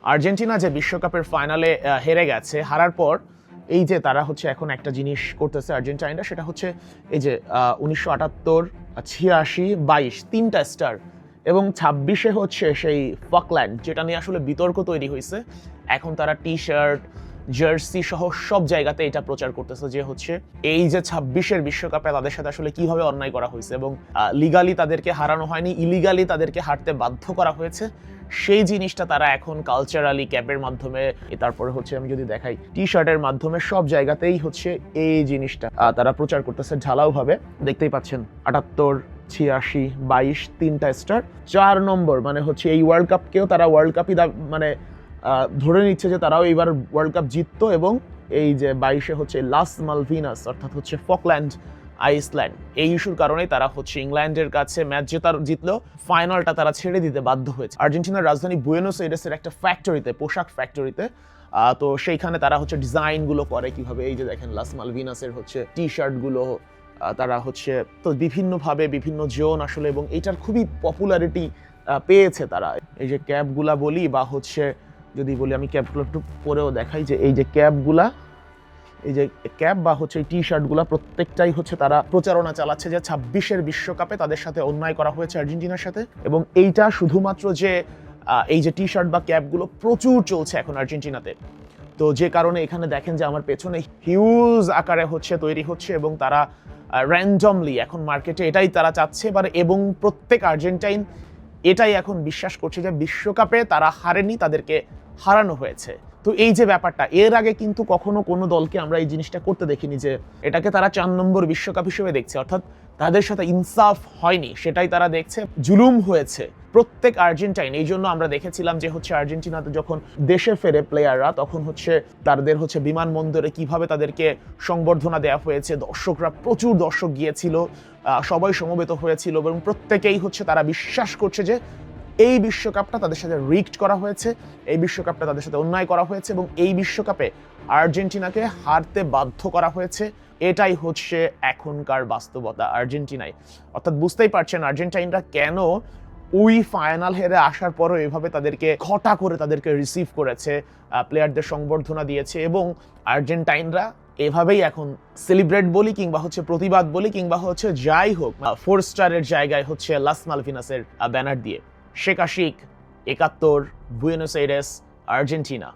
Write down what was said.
Argentina যে বিশ্বকাপের ফাইনালে হেরে গেছে, হারার পর এই যে তারা হচ্ছে এখন একটা জিনিস করতেছে আর্জেন্টাইনরা, সেটা হচ্ছে এই যে 1978, 86, 22 তিনটা স্টার এবং 26-এ হচ্ছে সেই ফকল্যান্ড, যেটা নিয়ে আসলে বিতর্ক তৈরি হয়েছে। এখন তারা টি শার্ট, জার্সি সহ সব জায়গাতে এটা প্রচার করতেছে যে হচ্ছে এই যে 26-এর বিশ্বকাপে তাদের সাথে আসলে কিভাবে অন্যায় করা হয়েছে এবং লিগালি তাদেরকে হারানো হয়নি, ইলিগালি তাদেরকে হারতে বাধ্য করা হয়েছে। সেই জিনিসটা তারা এখন কালচারালি ক্যাপের মাধ্যমে, তারপরে হচ্ছে আমি যদি দেখাই টি শার্টের মাধ্যমে সব জায়গাতেই হচ্ছে এই জিনিসটা তারা প্রচার করতেছে ঢালাও ভাবে। দেখতেই পাচ্ছেন 78, 86, 22 তিনটা স্টার। 4 নম্বর মানে হচ্ছে এই ওয়ার্ল্ড কাপকেও তারা ওয়ার্ল্ড কাপই মানে ধরে নিচ্ছে যে তারাও এইবার ওয়ার্ল্ড কাপ জিততো। এবং এই যে 22-এ হচ্ছে লাস মালভিনাস অর্থাৎ হচ্ছে ফকল্যান্ড আইসল্যান্ড, এই ইস্যুর কারণেই তারা হচ্ছে ইংল্যান্ডের কাছে ম্যাচ জিতলেও ফাইনালটা তারা ছেড়ে দিতে বাধ্য হয়েছে। আর্জেন্টিনার রাজধানী বুয়েনোস এইরেসের একটা ফ্যাক্টরিতে, পোশাক ফ্যাক্টরিতে, তো সেইখানে তারা হচ্ছে ডিজাইনগুলো করে কিভাবে, এই যে দেখেন লাস মালভিনাসের হচ্ছে টি শার্টগুলো তারা হচ্ছে তো বিভিন্নভাবে বিভিন্ন জোন আসলে, এবং এইটার খুবই পপুলারিটি পেয়েছে তারা। এই যে ক্যাপগুলা বলি বা হচ্ছে যদি বলি, আমি ক্যাপগুলো একটু পরেও দেখাই, যে এই যে ক্যাপগুলা, এই যে ক্যাপ বা হচ্ছে টি শার্টগুলা প্রত্যেকটাই হচ্ছে তারা প্রচারণা চালাচ্ছে যে 26-এর বিশ্বকাপে তাদের সাথে অন্যায় করা হয়েছে আর্জেন্টিনার সাথে। এবং এইটা শুধুমাত্র যে এই যে টি শার্ট বা ক্যাপগুলো প্রচুর চলছে এখন আর্জেন্টিনাতে, তো যে কারণে এখানে দেখেন যে আমার পেছনে হিউজ আকারে হচ্ছে তৈরি হচ্ছে এবং তারা র্যান্ডমলি এখন মার্কেটে এটাই তারা চাচ্ছে এবার। এবং প্রত্যেক আর্জেন্টাইন এটাই এখন বিশ্বাস করছে যে বিশ্বকাপে তারা হারেনি, তাদেরকে হারানো হয়েছে। তো এই যে ব্যাপারটা, এর আগে কিন্তু কখনো কোনো দলকে আমরা এই জিনিসটা করতে দেখিনি, যে এটাকে তারা 4 নম্বর বিশ্বকাপ হিসেবে দেখছে, অর্থাৎ তাদের সাথে ইনসাফ হয়নি সেটাই তারা দেখছে, জুলুম হয়েছে প্রত্যেক আর্জেন্টাইন। এই জন্য আমরা দেখেছিলাম যে হচ্ছে আর্জেন্টিনাতে যখন দেশে ফেরে প্লেয়াররা, তখন হচ্ছে তাদের হচ্ছে বিমানবন্দরে কিভাবে তাদেরকে সংবর্ধনা দেওয়া হয়েছে, দর্শকরা, প্রচুর দর্শক গিয়েছিল, সবাই সমবেত হয়েছিল এবং প্রত্যেকেই হচ্ছে তারা বিশ্বাস করছে যে এই বিশ্বকাপটা তাদের সাথে রিগড করা হয়েছে, এই বিশ্বকাপটা তাদের সাথে অন্যায় করা হয়েছে এবং এই বিশ্বকাপে আর্জেন্টিনাকে হারতে বাধ্য করা হয়েছে। এটাই হচ্ছে এখনকার বাস্তবতা আর্জেন্টিনায়। অর্থাৎ বুঝতেই পারছেন আর্জেন্টাইনরা কেন ওই ফাইনাল হেরে আসার পরও এভাবে তাদেরকে ঘটা করে তাদেরকে রিসিভ করেছে, প্লেয়ারদের সংবর্ধনা দিয়েছে। এবং আর্জেন্টাইনরা এভাবেই এখন সেলিব্রেট বলি কিংবা হচ্ছে প্রতিবাদ বলি কিংবা হচ্ছে যাই হোক, 4 স্টারের জায়গায় হচ্ছে লাস মালভিনাসের ব্যানার দিয়ে। Sheikh Ashiq, 71, Buenos Aires, Argentina.